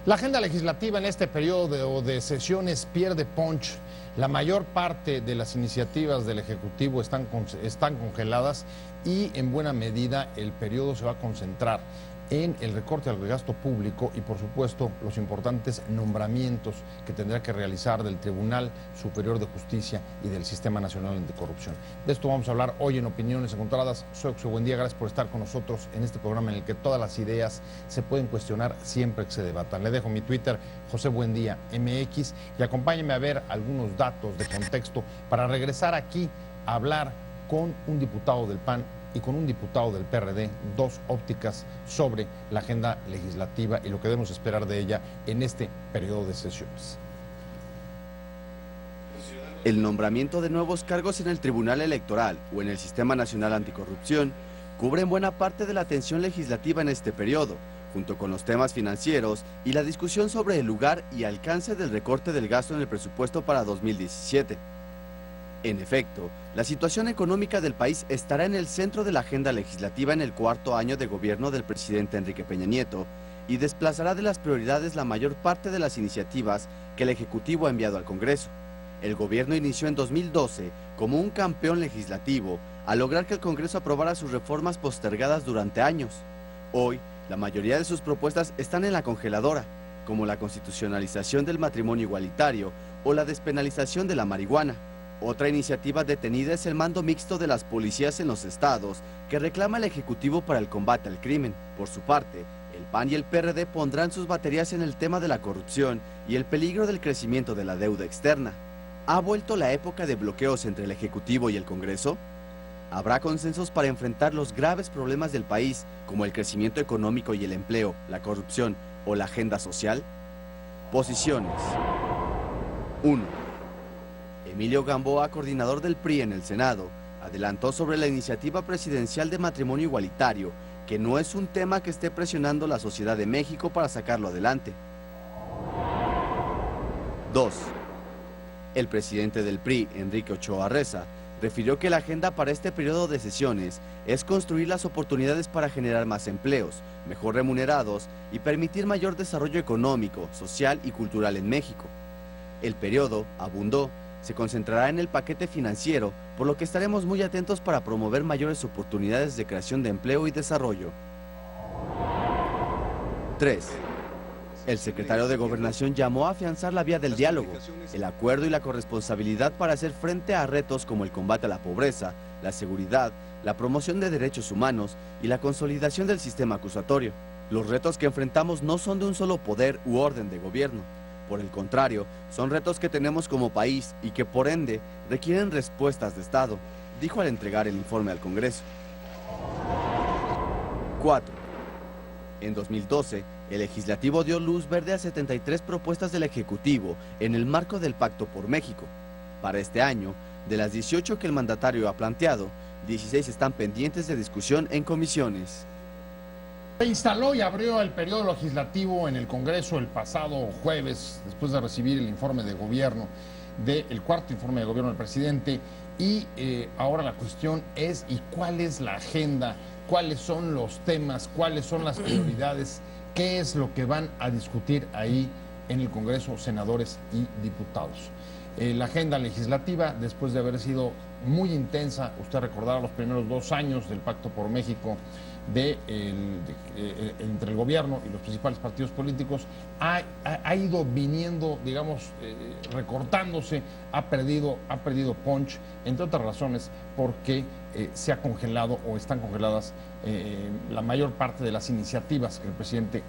La agenda legislativa en este periodo de sesiones pierde punch. La mayor parte de las iniciativas del Ejecutivo están congeladas y en buena medida el periodo se va a concentrar en el recorte al gasto público y, por supuesto, los importantes nombramientos que tendrá que realizar del Tribunal Superior de Justicia y del Sistema Nacional Anticorrupción. De esto vamos a hablar hoy en Opiniones Encontradas. Soy José Buendía, gracias por estar con nosotros en este programa en el que todas las ideas se pueden cuestionar siempre que se debatan. Le dejo mi Twitter, José Buendía MX, y acompáñenme a ver algunos datos de contexto para regresar aquí a hablar con un diputado del PAN y con un diputado del PRD, dos ópticas sobre la agenda legislativa y lo que debemos esperar de ella en este periodo de sesiones. El nombramiento de nuevos cargos en el Tribunal Electoral o en el Sistema Nacional Anticorrupción cubren buena parte de la atención legislativa en este periodo, junto con los temas financieros y la discusión sobre el lugar y alcance del recorte del gasto en el presupuesto para 2017. En efecto, la situación económica del país estará en el centro de la agenda legislativa en el cuarto año de gobierno del presidente Enrique Peña Nieto y desplazará de las prioridades la mayor parte de las iniciativas que el Ejecutivo ha enviado al Congreso. El gobierno inició en 2012 como un campeón legislativo al lograr que el Congreso aprobara sus reformas postergadas durante años. Hoy, la mayoría de sus propuestas están en la congeladora, como la constitucionalización del matrimonio igualitario o la despenalización de la marihuana. Otra iniciativa detenida es el mando mixto de las policías en los estados, que reclama el Ejecutivo para el combate al crimen. Por su parte, el PAN y el PRD pondrán sus baterías en el tema de la corrupción y el peligro del crecimiento de la deuda externa. ¿Ha vuelto la época de bloqueos entre el Ejecutivo y el Congreso? ¿Habrá consensos para enfrentar los graves problemas del país, como el crecimiento económico y el empleo, la corrupción o la agenda social? Posiciones. 1. Emilio Gamboa, coordinador del PRI en el Senado, adelantó sobre la iniciativa presidencial de matrimonio igualitario, que no es un tema que esté presionando la sociedad de México para sacarlo adelante. 2. El presidente del PRI, Enrique Ochoa Reza, refirió que la agenda para este periodo de sesiones es construir las oportunidades para generar más empleos, mejor remunerados y permitir mayor desarrollo económico, social y cultural en México. El periodo, abundó, se concentrará en el paquete financiero, por lo que estaremos muy atentos para promover mayores oportunidades de creación de empleo y desarrollo. 3. El secretario de Gobernación llamó a afianzar la vía del diálogo, el acuerdo y la corresponsabilidad para hacer frente a retos como el combate a la pobreza, la seguridad, la promoción de derechos humanos y la consolidación del sistema acusatorio. Los retos que enfrentamos no son de un solo poder u orden de gobierno. Por el contrario, son retos que tenemos como país y que por ende requieren respuestas de Estado, dijo al entregar el informe al Congreso. 4. En 2012, el Legislativo dio luz verde a 73 propuestas del Ejecutivo en el marco del Pacto por México. Para este año, de las 18 que el mandatario ha planteado, 16 están pendientes de discusión en comisiones. Se instaló y abrió el periodo legislativo en el Congreso el pasado jueves, después de recibir el informe de gobierno, el cuarto informe de gobierno del presidente, y ahora la cuestión es, ¿y cuál es la agenda? ¿Cuáles son los temas? ¿Cuáles son las prioridades? ¿Qué es lo que van a discutir ahí en el Congreso senadores y diputados? La agenda legislativa, después de haber sido muy intensa, usted recordará los primeros 2 años del Pacto por México, entre el gobierno y los principales partidos políticos, ha ido viniendo, digamos, recortándose, ha perdido punch, entre otras razones porque se ha congelado o están congeladas la mayor parte de las iniciativas que el presidente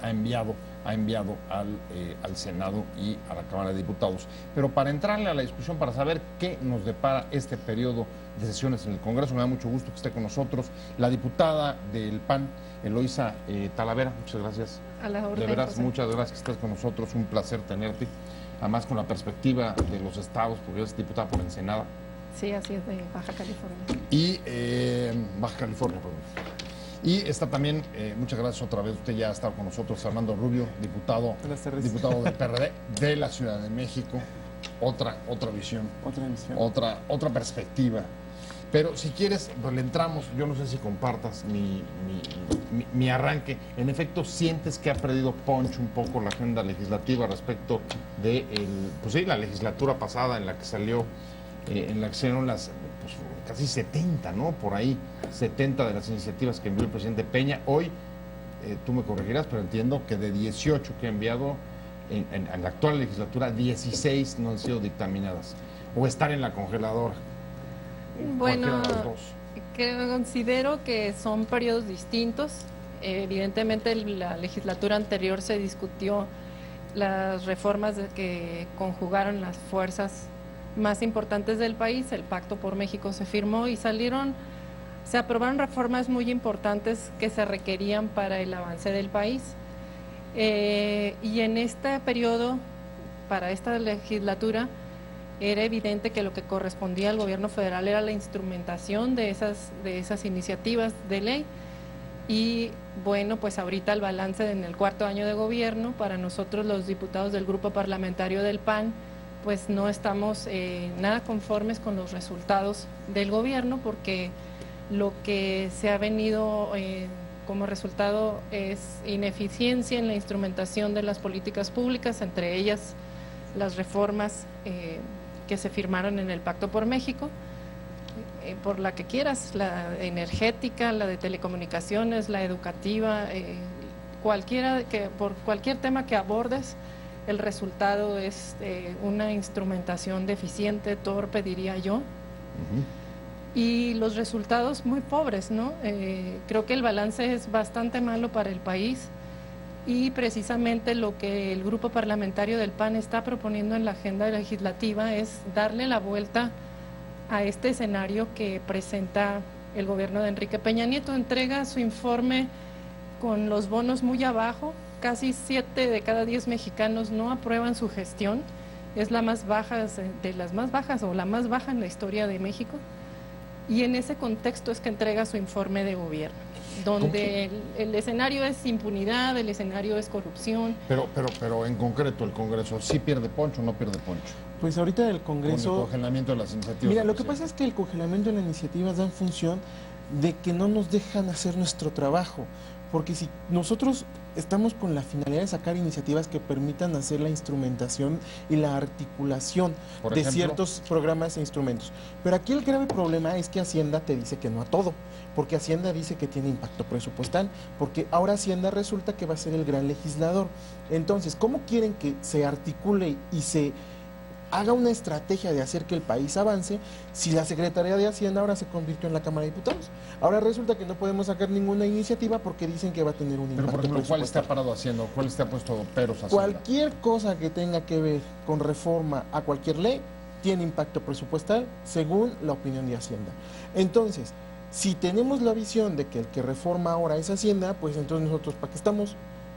ha enviado al Senado y a la Cámara de Diputados. Pero para entrarle a la discusión, para saber qué nos depara este periodo de sesiones en el Congreso, me da mucho gusto que esté con nosotros la diputada del PAN, Eloísa Talavera. Muchas gracias. A la orden, de veras, José. muchas gracias que estés con nosotros, un placer tenerte, además con la perspectiva de los estados, porque eres diputada por Ensenada. Sí, así es, de Baja California. Y Baja California, perdón. Y está también, muchas gracias otra vez, usted ya ha estado con nosotros, Fernando Rubio, diputado del PRD de la Ciudad de México. Otra visión, otra perspectiva. Pero si quieres, pues le entramos, yo no sé si compartas mi arranque. En efecto, ¿sientes que ha perdido punch un poco la agenda legislativa respecto de pues sí, la legislatura pasada en la que salió, en la que salieron las pues, casi 70, ¿no? Por ahí, 70 de las iniciativas que envió el presidente Peña. Hoy, tú me corregirás, pero entiendo que de 18 que ha enviado en la actual legislatura, 16 no han sido dictaminadas o están en la congeladora. Bueno, considero que son periodos distintos. Evidentemente, la legislatura anterior se discutió las reformas que conjugaron las fuerzas más importantes del país. El Pacto por México se firmó y se aprobaron reformas muy importantes que se requerían para el avance del país. Y en este periodo, para esta legislatura, era evidente que lo que correspondía al gobierno federal era la instrumentación de esas iniciativas de ley. Y bueno, pues ahorita el balance en el cuarto año de gobierno, para nosotros los diputados del grupo parlamentario del PAN, pues no estamos nada conformes con los resultados del gobierno, porque lo que se ha venido como resultado es ineficiencia en la instrumentación de las políticas públicas, entre ellas las reformas que se firmaron en el Pacto por México, por la que quieras, la energética, la de telecomunicaciones, la educativa, por cualquier tema que abordes, el resultado es una instrumentación deficiente, torpe, diría yo. Y los resultados muy pobres, ¿no? Creo que el balance es bastante malo para el país. Y precisamente lo que el grupo parlamentario del PAN está proponiendo en la agenda legislativa es darle la vuelta a este escenario que presenta el gobierno de Enrique Peña Nieto. Entrega su informe con los bonos muy abajo, casi 7 de cada 10 mexicanos no aprueban su gestión, es la más baja de las más bajas o la más baja en la historia de México, y en ese contexto es que entrega su informe de gobierno, donde el escenario es impunidad, el escenario es corrupción. Pero en concreto, ¿el Congreso sí pierde poncho o no pierde poncho? Pues ahorita el Congreso... Con el congelamiento de las iniciativas. Mira, lo que pasa es que el congelamiento de las iniciativas da en función de que no nos dejan hacer nuestro trabajo, porque si nosotros estamos con la finalidad de sacar iniciativas que permitan hacer la instrumentación y la articulación de ciertos programas e instrumentos. Pero aquí el grave problema es que Hacienda te dice que no a todo, porque Hacienda dice que tiene impacto presupuestal, porque ahora Hacienda resulta que va a ser el gran legislador. Entonces, ¿cómo quieren que se articule y se haga una estrategia de hacer que el país avance si la Secretaría de Hacienda ahora se convirtió en la Cámara de Diputados? Ahora resulta que no podemos sacar ninguna iniciativa porque dicen que va a tener un impacto Pero, por ejemplo, ¿cuál presupuestal. está parado haciendo? ¿Cuál está puesto peros haciendo? Cualquier cosa que tenga que ver con reforma a cualquier ley tiene impacto presupuestal según la opinión de Hacienda. Entonces, si tenemos la visión de que el que reforma ahora es Hacienda, pues entonces nosotros, ¿para qué estamos?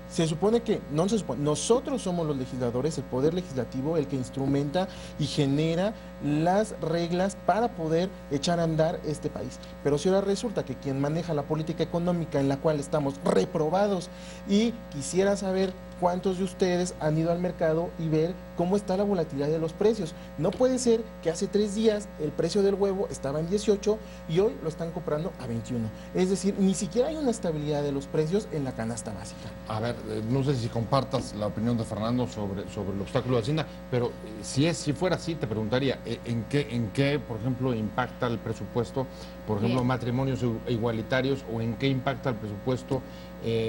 Se supone que, no se supone, nosotros somos los legisladores, el poder legislativo, el que instrumenta y genera las reglas para poder echar a andar este país. Pero si ahora resulta que quien maneja la política económica en la cual estamos reprobados, y quisiera saber cuántos de ustedes han ido al mercado y ver cómo está la volatilidad de los precios. No puede ser que hace 3 días el precio del huevo estaba en 18 y hoy lo están comprando a 21. Es decir, ni siquiera hay una estabilidad de los precios en la canasta básica. A ver, no sé si compartas la opinión de Fernando sobre el obstáculo de Hacienda, pero si fuera así, te preguntaría, ¿en qué, por ejemplo, impacta el presupuesto, por ejemplo, matrimonios igualitarios, o en qué impacta el presupuesto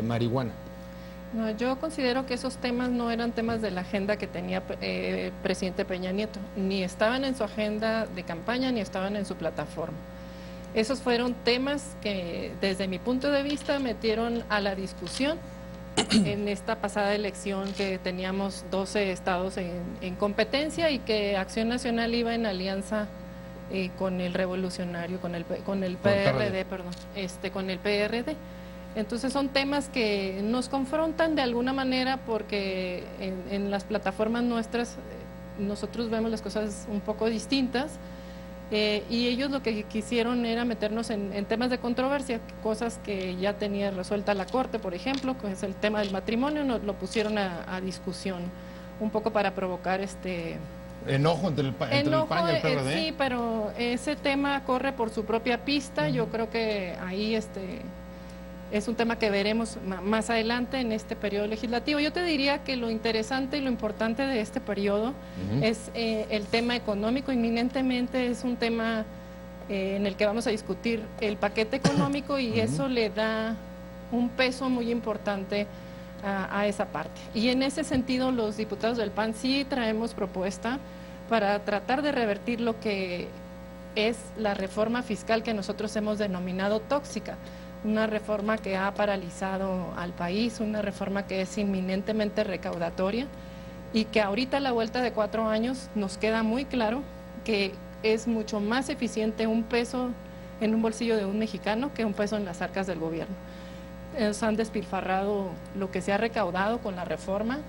marihuana? No, yo considero que esos temas no eran temas de la agenda que tenía el presidente Peña Nieto, ni estaban en su agenda de campaña, ni estaban en su plataforma. Esos fueron temas que, desde mi punto de vista, metieron a la discusión en esta pasada elección, que teníamos 12 estados en competencia y que Acción Nacional iba en alianza con el Revolucionario, con el PRD, perdón, con el PRD. Entonces son temas que nos confrontan de alguna manera, porque en las plataformas nuestras nosotros vemos las cosas un poco distintas, y ellos lo que quisieron era meternos en temas de controversia, cosas que ya tenía resuelta la Corte, por ejemplo, que es el tema del matrimonio, nos lo pusieron a discusión, un poco para provocar enojo entre el PAN y el PRD. Sí, pero ese tema corre por su propia pista. Yo creo que ahí es un tema que veremos más adelante en este periodo legislativo. Yo te diría que lo interesante y lo importante de este periodo es el tema económico. Inminentemente es un tema en el que vamos a discutir el paquete económico y eso le da un peso muy importante a esa parte. Y en ese sentido los diputados del PAN sí traemos propuesta para tratar de revertir lo que es la reforma fiscal que nosotros hemos denominado tóxica, una reforma que ha paralizado al país, una reforma que es inminentemente recaudatoria y que ahorita a la vuelta de 4 años nos queda muy claro que es mucho más eficiente un peso en un bolsillo de un mexicano que un peso en las arcas del gobierno. Ellos han despilfarrado lo que se ha recaudado con la reforma,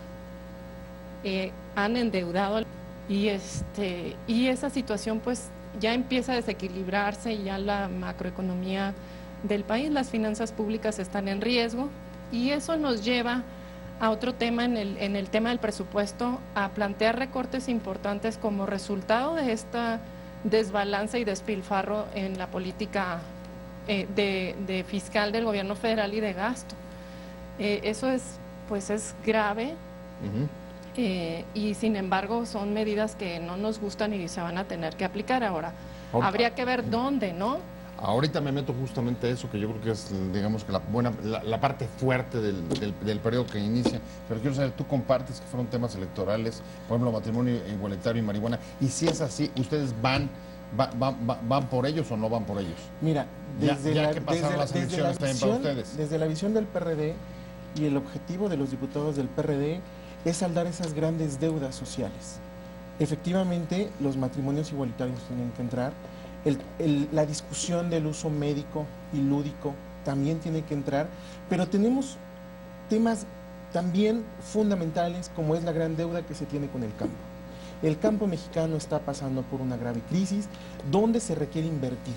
han endeudado y esa situación pues ya empieza a desequilibrarse y ya la macroeconomía del país, las finanzas públicas están en riesgo y eso nos lleva a otro tema en el tema del presupuesto, a plantear recortes importantes como resultado de esta desbalance y despilfarro en la política de fiscal del gobierno federal y de gasto. Eso es grave y sin embargo son medidas que no nos gustan y se van a tener que aplicar ahora. Habría que ver dónde, ¿no? Ahorita me meto justamente a eso, que yo creo que es, digamos, que la parte fuerte del periodo que inicia. Pero quiero saber, ¿tú compartes que fueron temas electorales, por ejemplo, matrimonio igualitario y marihuana? Y si es así, ¿ustedes van por ellos o no van por ellos? Mira, desde la visión del PRD y el objetivo de los diputados del PRD es saldar esas grandes deudas sociales. Efectivamente, los matrimonios igualitarios tienen que entrar. La discusión del uso médico y lúdico también tiene que entrar, pero tenemos temas también fundamentales como es la gran deuda que se tiene con el campo. El campo mexicano está pasando por una grave crisis donde se requiere invertir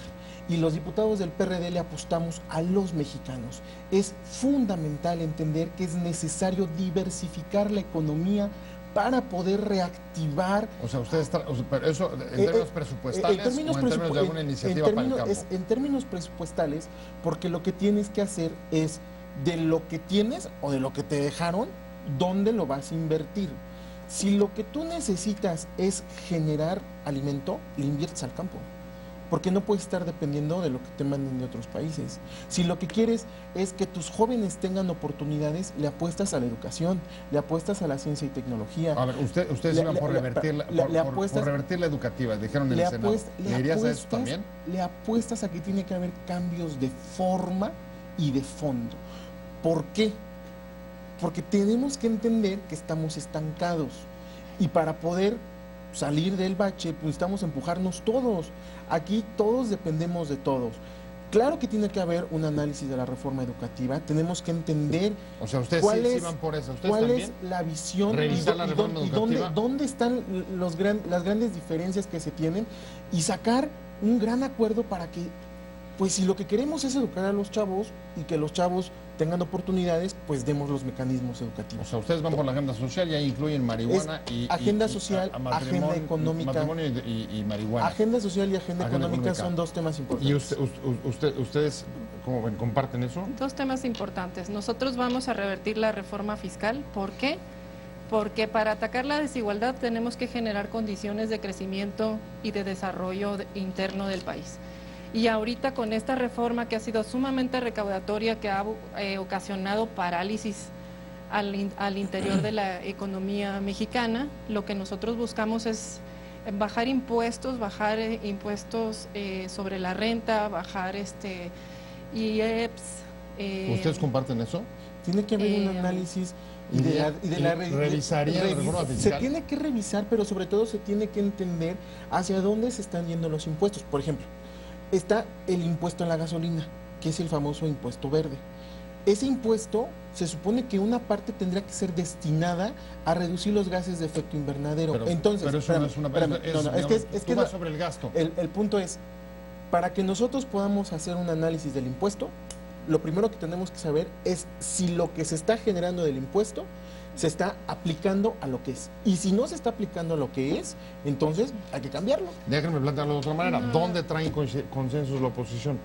y los diputados del PRD le apostamos a los mexicanos. Es fundamental entender que es necesario diversificar la economía para poder reactivar. O sea, ustedes, pero eso en términos presupuestales o en términos de alguna iniciativa para el campo. En términos presupuestales, porque lo que tienes que hacer es de lo que tienes o de lo que te dejaron, ¿dónde lo vas a invertir? Si lo que tú necesitas es generar alimento, le inviertes al campo. Porque no puedes estar dependiendo de lo que te manden de otros países. Si lo que quieres es que tus jóvenes tengan oportunidades, le apuestas a la educación, le apuestas a la ciencia y tecnología. A ver, ustedes iban por revertir la educativa, dijeron en el Senado. ¿Le irías a eso también? Le apuestas a que tiene que haber cambios de forma y de fondo. ¿Por qué? Porque tenemos que entender que estamos estancados y para poder salir del bache, pues necesitamos empujarnos todos. Aquí todos dependemos de todos. Claro que tiene que haber un análisis de la reforma educativa, tenemos que entender o sea, ustedes sí van por eso. ¿Ustedes cuál también? Es la visión Revisar la reforma educativa. dónde están las grandes diferencias que se tienen y sacar un gran acuerdo para que, pues si lo que queremos es educar a los chavos y que los chavos tengan oportunidades, pues demos los mecanismos educativos. O sea, ustedes van por la agenda social, ya incluyen marihuana agenda social, agenda económica. Matrimonio y marihuana. Agenda social y agenda económica son dos temas importantes. ¿Y ustedes cómo ven, comparten eso? Dos temas importantes. Nosotros vamos a revertir la reforma fiscal. ¿Por qué? Porque para atacar la desigualdad tenemos que generar condiciones de crecimiento y de desarrollo interno del país. Y ahorita con esta reforma que ha sido sumamente recaudatoria, que ha ocasionado parálisis al interior de la economía mexicana, lo que nosotros buscamos es bajar impuestos sobre la renta, bajar IEPS. ¿Ustedes comparten eso? Tiene que haber un análisis ¿Revisaría la reforma fiscal? Se tiene que revisar, pero sobre todo se tiene que entender hacia dónde se están yendo los impuestos. Por ejemplo, está el impuesto a la gasolina, que es el famoso impuesto verde. Ese impuesto se supone que una parte tendría que ser destinada a reducir los gases de efecto invernadero. Pero eso no es una... Es que sobre el gasto. El punto es, para que nosotros podamos hacer un análisis del impuesto, lo primero que tenemos que saber es si lo que se está generando del impuesto se está aplicando a lo que es. Y si no se está aplicando a lo que es, entonces hay que cambiarlo. Déjenme plantearlo de otra manera. No. ¿Dónde traen consensos la oposición?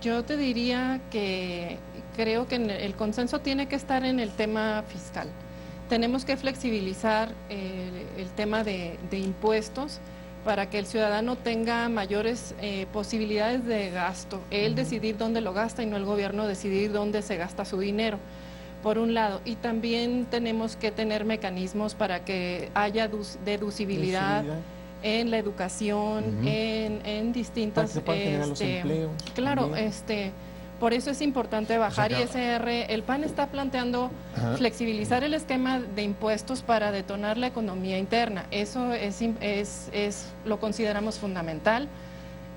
Yo te diría que creo que el consenso tiene que estar en el tema fiscal. Tenemos que flexibilizar el tema de impuestos para que el ciudadano tenga mayores posibilidades de gasto. Él decidir dónde lo gasta y no el gobierno decidir dónde se gasta su dinero, por un lado. Y también tenemos que tener mecanismos para que haya deducibilidad en la educación, en distintas... Para que se puedan generar los empleos. Claro, también. por eso es importante bajar O sea, ISR. El PAN está planteando flexibilizar el esquema de impuestos para detonar la economía interna. Eso lo consideramos fundamental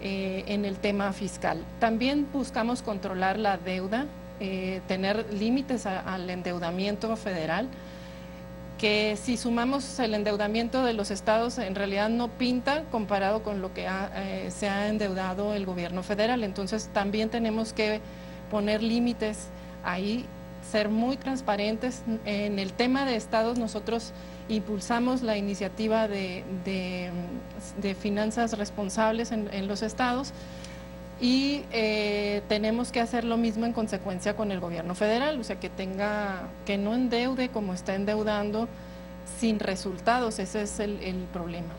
en el tema fiscal. También buscamos controlar la deuda, tener límites al endeudamiento federal, que si sumamos el endeudamiento de los estados en realidad no pinta comparado con lo que se ha endeudado el gobierno federal. Entonces también tenemos que poner límites ahí, ser muy transparentes. En el tema de estados nosotros impulsamos la iniciativa de finanzas responsables en los estados y tenemos que hacer lo mismo en consecuencia con el gobierno federal, o sea, que no endeude como está endeudando sin resultados. Ese es el problema.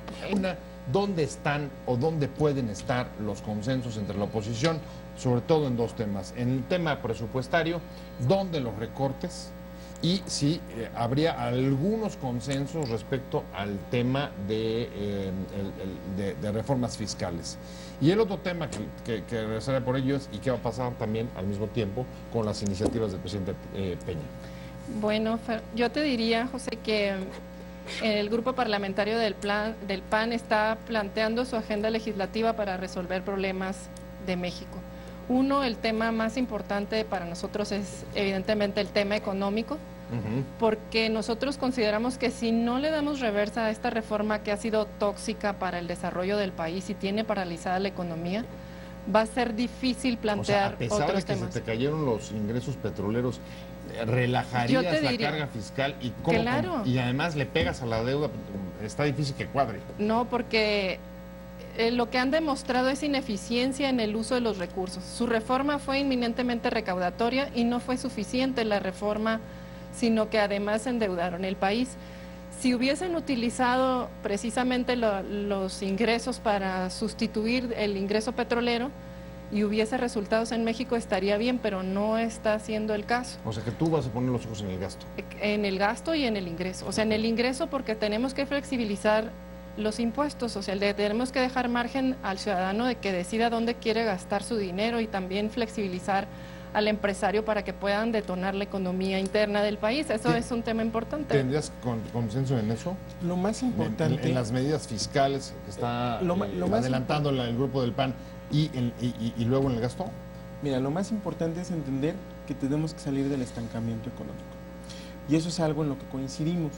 ¿Dónde están o dónde pueden estar los consensos entre la oposición? Sobre todo en dos temas. En el tema presupuestario, ¿dónde los recortes? Y si habría algunos consensos respecto al tema de reformas fiscales. Y el otro tema que regresaré por ello es, ¿y qué va a pasar también al mismo tiempo con las iniciativas del presidente Peña? Bueno, yo te diría, José, que el grupo parlamentario del PAN está planteando su agenda legislativa para resolver problemas de México. Uno, el tema más importante para nosotros es evidentemente el tema económico, porque nosotros consideramos que si no le damos reversa a esta reforma que ha sido tóxica para el desarrollo del país y tiene paralizada la economía, va a ser difícil plantear otros temas. A pesar de que se te cayeron los ingresos petroleros, ¿relajarías la carga fiscal? ¿Y cómo? Claro. Y además le pegas a la deuda, está difícil que cuadre. No, porque lo que han demostrado es ineficiencia en el uso de los recursos. Su reforma fue inminentemente recaudatoria y no fue suficiente la reforma, sino que además endeudaron el país. Si hubiesen utilizado precisamente los ingresos para sustituir el ingreso petrolero y hubiese resultados en México, estaría bien, pero no está siendo el caso. O sea que tú vas a poner los ojos en el gasto. En el gasto y en el ingreso. O sea, en el ingreso porque tenemos que flexibilizar los impuestos, o sea, tenemos que dejar margen al ciudadano de que decida dónde quiere gastar su dinero y también flexibilizar al empresario para que puedan detonar la economía interna del país. Eso es un tema importante. ¿Tendrías consenso en eso? Lo más importante... En las medidas fiscales que está lo más adelantando el grupo del PAN y luego en el gasto. Mira, lo más importante es entender que tenemos que salir del estancamiento económico. Y eso es algo en lo que coincidimos.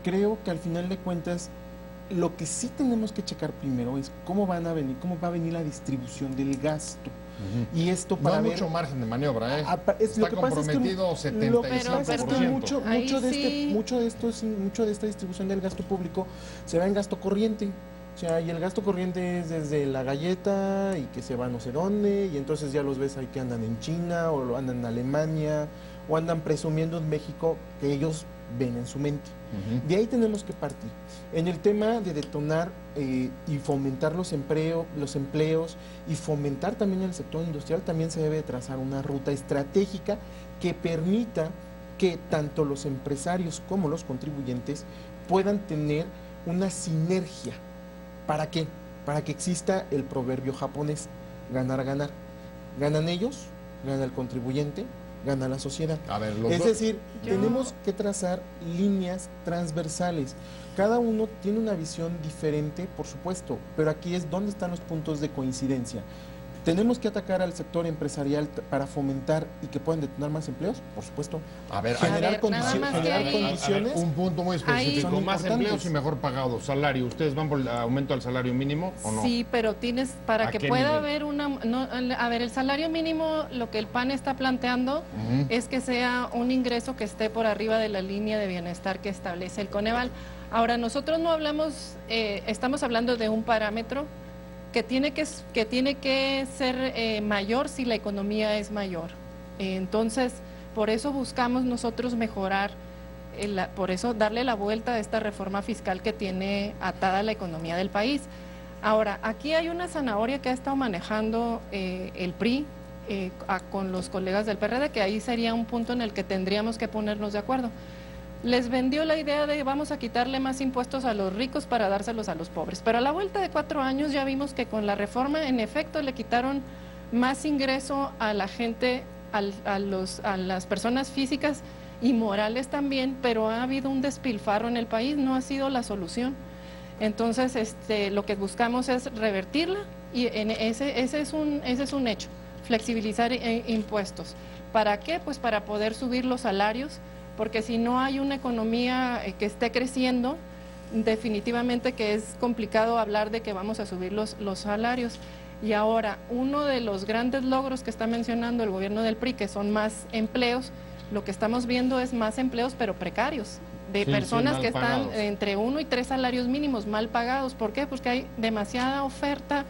Creo que al final de cuentas, lo que sí tenemos que checar primero es cómo va a venir la distribución del gasto. Y esto para no hay ver, mucho margen de maniobra, ¿eh? Está comprometido 75%. Lo que pasa es que mucho de esta distribución del gasto público se va en gasto corriente. O sea, y el gasto corriente es desde la galleta y que se va no sé dónde, y entonces ya los ves ahí que andan en China o andan en Alemania o andan presumiendo en México que ellos ven en su mente. De ahí tenemos que partir. En el tema de detonar y fomentar los empleos y fomentar también el sector industrial, también se debe trazar una ruta estratégica que permita que tanto los empresarios como los contribuyentes puedan tener una sinergia. ¿Para qué? Para que exista el proverbio japonés, ganar, ganar. Ganan ellos, gana el contribuyente, gana la sociedad. Es decir, tenemos que trazar líneas transversales. Cada uno tiene una visión diferente, por supuesto, pero aquí es donde están los puntos de coincidencia. ¿Tenemos que atacar al sector empresarial para fomentar y que puedan detonar más empleos? Por supuesto. A ver, Generar nada más que generar ahí- condiciones. un punto muy específico, Son más importantes. empleos y mejor pagados, salario. ¿Ustedes van por el aumento al salario mínimo o no? Sí, pero tienes, para ¿A que qué pueda nivel? haber una... No, a ver, el salario mínimo, lo que el PAN está planteando Ujú. es que sea un ingreso que esté por arriba de la línea de bienestar que establece el Coneval. Ahora, nosotros no hablamos, estamos hablando de un parámetro que tiene que ser mayor si la economía es mayor. Entonces, por eso buscamos nosotros mejorar, por eso darle la vuelta a esta reforma fiscal que tiene atada la economía del país. Ahora, aquí hay una zanahoria que ha estado manejando el PRI con los colegas del PRD, que ahí sería un punto en el que tendríamos que ponernos de acuerdo. Les vendió la idea de vamos a quitarle más impuestos a los ricos para dárselos a los pobres. Pero a la vuelta de 4 años ya vimos que con la reforma, en efecto, le quitaron más ingreso a la gente, a las personas físicas y morales también, pero ha habido un despilfarro en el país, no ha sido la solución. Entonces, lo que buscamos es revertirla y ese es un hecho, flexibilizar impuestos. ¿Para qué? Pues para poder subir los salarios, porque si no hay una economía que esté creciendo, definitivamente que es complicado hablar de que vamos a subir los salarios. Y ahora, uno de los grandes logros que está mencionando el gobierno del PRI, que son más empleos, lo que estamos viendo es más empleos, pero precarios, de Sí, personas mal que están pagados. entre 1 y 3 salarios mínimos mal pagados. ¿Por qué? Porque hay demasiada oferta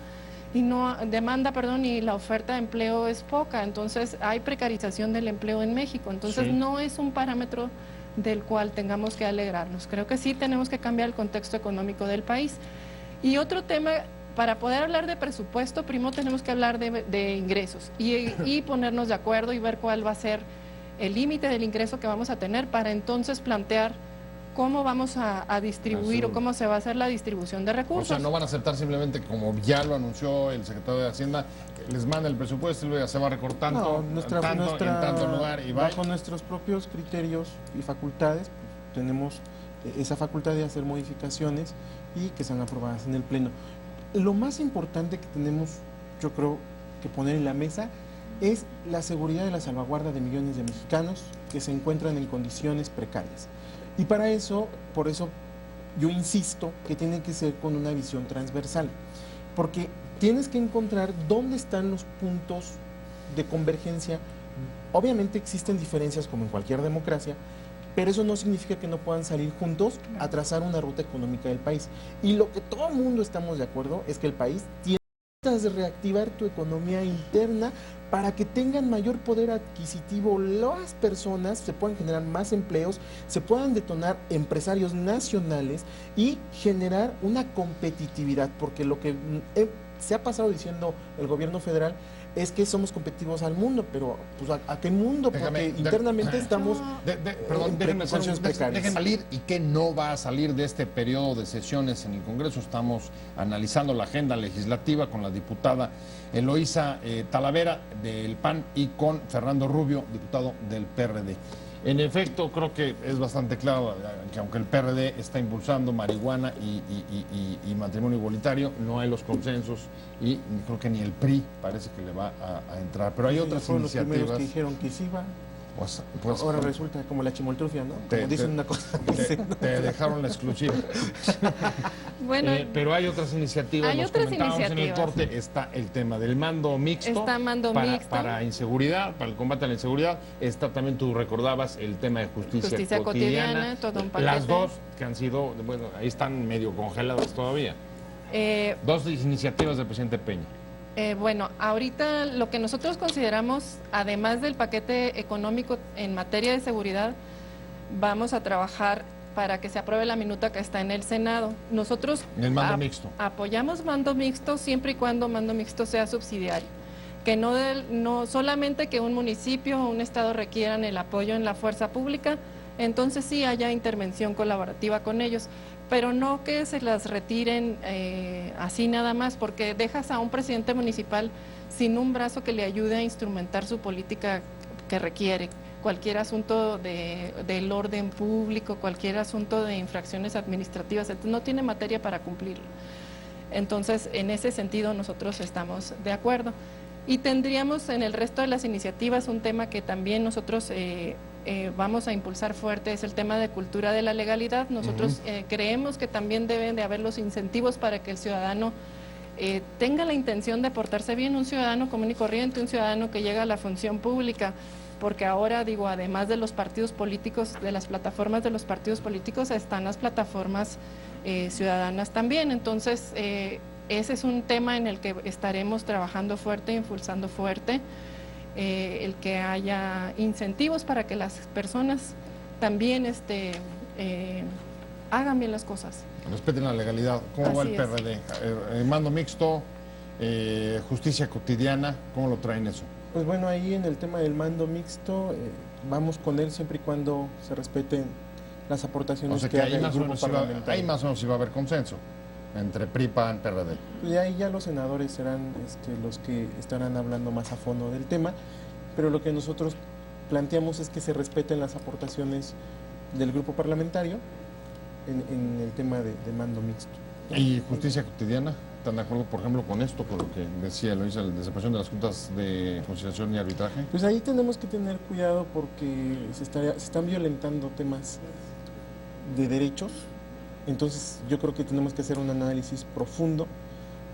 y demanda, y la oferta de empleo es poca. Entonces hay precarización del empleo en México. Entonces Sí. no es un parámetro del cual tengamos que alegrarnos. Creo que sí tenemos que cambiar el contexto económico del país. Y otro tema, para poder hablar de presupuesto, primero tenemos que hablar de ingresos y ponernos de acuerdo y ver cuál va a ser el límite del ingreso que vamos a tener para entonces plantear cómo vamos a distribuir o cómo se va a hacer la distribución de O recursos. sea, no van a aceptar simplemente, como ya lo anunció el secretario de Hacienda, que les manda el presupuesto y luego ya se va recortando No, en tanto lugar y va. bajo nuestros propios criterios y facultades, pues, tenemos esa facultad de hacer modificaciones y que sean aprobadas en el Pleno. Lo más importante que tenemos, yo creo, que poner en la mesa es la seguridad y la salvaguarda de millones de mexicanos que se encuentran en condiciones precarias. Y para eso, por eso yo insisto que tiene que ser con una visión transversal, porque tienes que encontrar dónde están los puntos de convergencia. Obviamente existen diferencias como en cualquier democracia, pero eso no significa que no puedan salir juntos a trazar una ruta económica del país. Y lo que todo el mundo estamos de acuerdo es que el país tiene de reactivar tu economía interna para que tengan mayor poder adquisitivo las personas, se puedan generar más empleos, se puedan detonar empresarios nacionales y generar una competitividad, porque lo que se ha pasado diciendo el gobierno federal es que somos competitivos al mundo, pero pues ¿a qué mundo? Porque internamente estamos Perdón, déjenme hacer condiciones precarias. dejen salir y qué no va a salir de este periodo de sesiones en el Congreso. Estamos analizando la agenda legislativa con la diputada Eloísa Talavera del PAN y con Fernando Rubio, diputado del PRD. En efecto, creo que es bastante claro que aunque el PRD está impulsando marihuana y matrimonio igualitario, no hay los consensos y creo que ni el PRI parece que le va a entrar. Pero hay otras fueron los primeros iniciativas. que dijeron que sí va. Pues, Ahora resulta como la chimoltrufia, ¿no? Te- Como dicen te- una cosa. te dejaron la exclusiva. Bueno, Pero hay otras iniciativas. Hay nos otras comentábamos en el iniciativas. corte, está el tema del mando mixto. Está mando mixto. Para inseguridad, para el combate a la inseguridad. Está también, tú recordabas, el tema de justicia cotidiana, todo un paquete. Las dos que han sido, bueno, ahí están medio congeladas todavía. Dos iniciativas del presidente Peña. Bueno, ahorita lo que nosotros consideramos, además del paquete económico en materia de seguridad, vamos a trabajar para que se apruebe la minuta que está en el Senado. Nosotros El mando mixto. apoyamos mando mixto siempre y cuando mando mixto sea subsidiario. Que no solamente que un municipio o un estado requieran el apoyo en la fuerza pública, entonces sí haya intervención colaborativa con ellos, pero no que se las retiren así nada más, porque dejas a un presidente municipal sin un brazo que le ayude a instrumentar su política que requiere. Cualquier asunto del orden público, cualquier asunto de infracciones administrativas, entonces no tiene materia para cumplirlo. Entonces, en ese sentido, nosotros estamos de acuerdo. Y tendríamos en el resto de las iniciativas un tema que también nosotros vamos a impulsar fuerte, es el tema de cultura de la legalidad. Nosotros creemos que también deben de haber los incentivos para que el ciudadano tenga la intención de portarse bien, un ciudadano común y corriente, un ciudadano que llega a la función pública, porque ahora, digo, además de los partidos políticos, de las plataformas de los partidos políticos, están las plataformas ciudadanas también. Entonces, ese es un tema en el que estaremos trabajando fuerte, impulsando fuerte, el que haya incentivos para que las personas también hagan bien las cosas. Respeten la legalidad. ¿Cómo va el PRD? Mando mixto, justicia cotidiana, ¿cómo lo traen eso? Pues bueno, ahí en el tema del mando mixto, vamos con él siempre y cuando se respeten las aportaciones que haga el grupo parlamentario. Ahí más o menos sí va a haber consenso entre PRI, PAN, PRD. Y ahí ya los senadores serán los que estarán hablando más a fondo del tema, pero lo que nosotros planteamos es que se respeten las aportaciones del grupo parlamentario en el tema de mando mixto. ¿Y justicia cotidiana? ¿Están de acuerdo, por ejemplo, con esto, con lo que decía Eloísa, la desaparición de las juntas de conciliación y arbitraje? Pues ahí tenemos que tener cuidado porque se están violentando temas de derechos. Entonces yo creo que tenemos que hacer un análisis profundo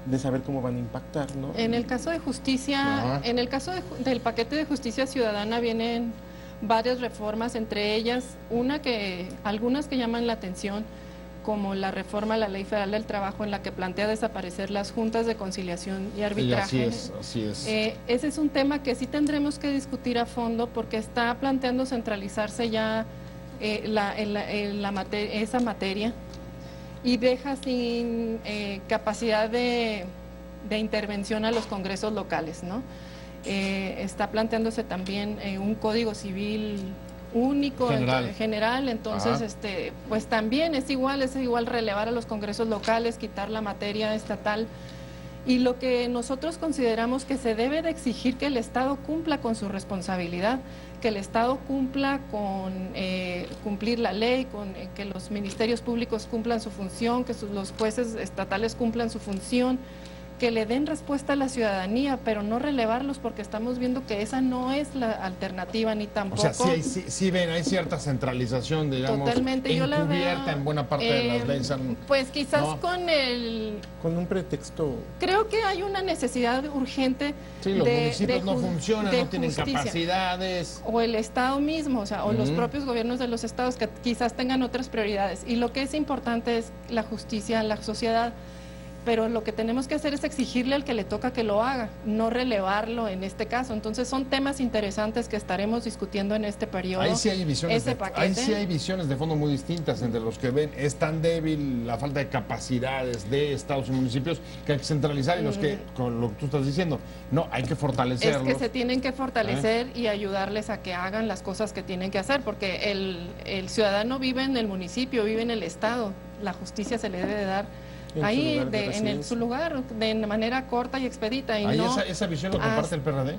de saber cómo van a impactar, ¿no? En el caso de justicia, en el caso del paquete de justicia ciudadana vienen varias reformas, entre ellas algunas que llaman la atención, como la reforma a la Ley Federal del Trabajo, en la que plantea desaparecer las juntas de conciliación y arbitraje. Así es. Ese es un tema que sí tendremos que discutir a fondo, porque está planteando centralizarse ya esa materia, y deja sin capacidad de intervención a los congresos locales, ¿no? Está planteándose también un código civil único, general, entonces pues también es igual relevar a los congresos locales, quitar la materia estatal. Y lo que nosotros consideramos que se debe de exigir, que el Estado cumpla con su responsabilidad, que el Estado cumpla con cumplir la ley, con que los ministerios públicos cumplan su función, que los jueces estatales cumplan su función, que le den respuesta a la ciudadanía, pero no relevarlos, porque estamos viendo que esa no es la alternativa, ni tampoco. O sea, sí ven, hay cierta centralización, digamos, totalmente, yo la veo, en buena parte de las leyes. Pues quizás ¿no? Con un pretexto. Creo que hay una necesidad urgente. Sí, los municipios no funcionan, no tienen capacidades. O el Estado mismo, o sea, o los propios gobiernos de los estados que quizás tengan otras prioridades. Y lo que es importante es la justicia en la sociedad. Pero lo que tenemos que hacer es exigirle al que le toca que lo haga, no relevarlo en este caso. Entonces son temas interesantes que estaremos discutiendo en este periodo. Ahí sí hay visiones, hay visiones de fondo muy distintas entre los que ven es tan débil la falta de capacidades de estados y municipios que hay que centralizar, y los que, con lo que tú estás diciendo, no, hay que fortalecerlos. Es que se tienen que fortalecer y ayudarles a que hagan las cosas que tienen que hacer, porque el ciudadano vive en el municipio, vive en el estado, la justicia se le debe de dar ahí, en su lugar, de manera corta y expedita. Y no, esa visión lo comparte el PRD.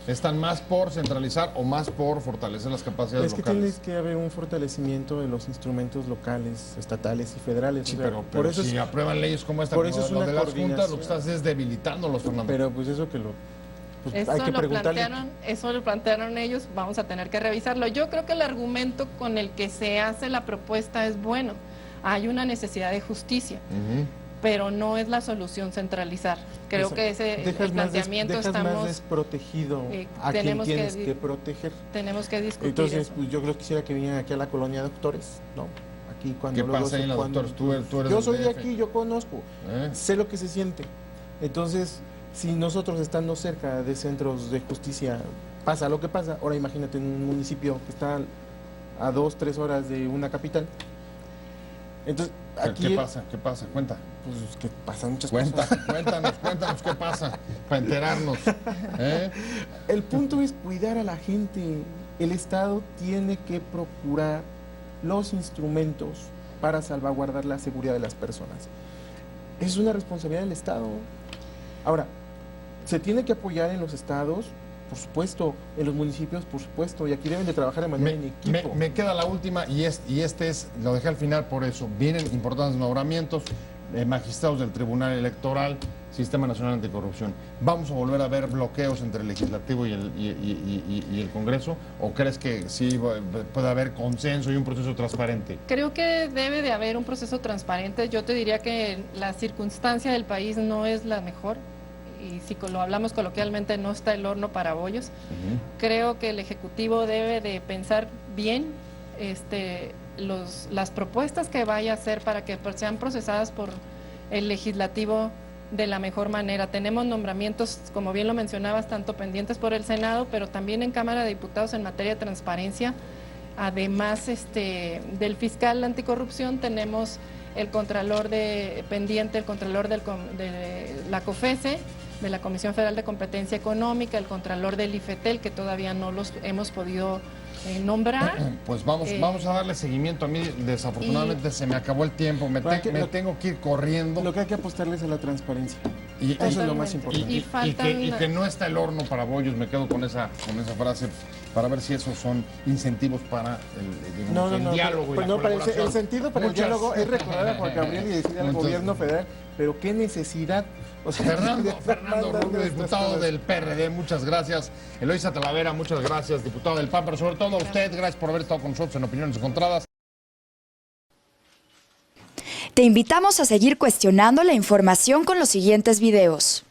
¿Están más por centralizar o más por fortalecer las capacidades locales? Es que tiene que haber un fortalecimiento de los instrumentos locales, estatales y federales. Sí, o sea, pero por eso si aprueban leyes como esta, por eso es lo una de las juntas, lo que estás es debilitándolos, Fernando. Pero pues eso que hay que preguntarle. Eso lo plantearon ellos, vamos a tener que revisarlo. Yo creo que el argumento con el que se hace la propuesta es bueno. Hay una necesidad de justicia. Pero no es la solución centralizar. Creo que el planteamiento estamos más desprotegido a quien tienes que proteger. Tenemos que discutir. Entonces, eso. pues yo creo que quisiera que vinieran aquí a la colonia de doctores, ¿no? Aquí cuando ¿Qué pasa ahí en la doctores? Tú eres yo soy de aquí, yo conozco, sé lo que se siente. Entonces, si nosotros estando cerca de centros de justicia pasa lo que pasa, ahora imagínate en un municipio que está a 2-3 horas de una capital. Entonces, aquí ¿Qué pasa? Cuenta. Pues que pasan muchas cosas. Cuéntanos qué pasa, para enterarnos. El punto es cuidar a la gente. El Estado tiene que procurar los instrumentos para salvaguardar la seguridad de las personas. Es una responsabilidad del Estado. Ahora, se tiene que apoyar en los estados, por supuesto, en los municipios, por supuesto, y aquí deben de trabajar de manera en equipo. Me queda la última, y este es, lo dejé al final por eso. Vienen importantes nombramientos. magistrados del Tribunal Electoral, Sistema Nacional Anticorrupción. ¿Vamos a volver a ver bloqueos entre el Legislativo y el Congreso? ¿O crees que sí puede haber consenso y un proceso transparente? Creo que debe de haber un proceso transparente. Yo te diría que la circunstancia del país no es la mejor. Y si lo hablamos coloquialmente, no está el horno para bollos. Creo que el Ejecutivo debe de pensar bien las propuestas que vaya a hacer para que sean procesadas por el Legislativo de la mejor manera. Tenemos nombramientos, como bien lo mencionabas, tanto pendientes por el Senado, pero también en Cámara de Diputados en materia de transparencia. Además del fiscal anticorrupción, tenemos el contralor pendiente, el contralor de la COFESE, de la Comisión Federal de Competencia Económica, el contralor del IFETEL, que todavía no los hemos podido nombrar. Pues vamos a darle seguimiento. A mí desafortunadamente se me acabó el tiempo, me tengo que ir corriendo. Lo que hay que apostarles a la transparencia. Y eso es lo más importante. Y que no está el horno para bollos, me quedo con esa frase, para ver si esos son incentivos para el diálogo y la colaboración. El sentido para el diálogo es recordar a Juan Gabriel y decir al gobierno federal, pero qué necesidad. O sea, Fernando Rubio, diputado del PRD, muchas gracias. Eloísa Talavera, muchas gracias, diputado del PAN, pero sobre todo a usted, gracias por haber estado con nosotros en Opiniones Encontradas. Te invitamos a seguir cuestionando la información con los siguientes videos.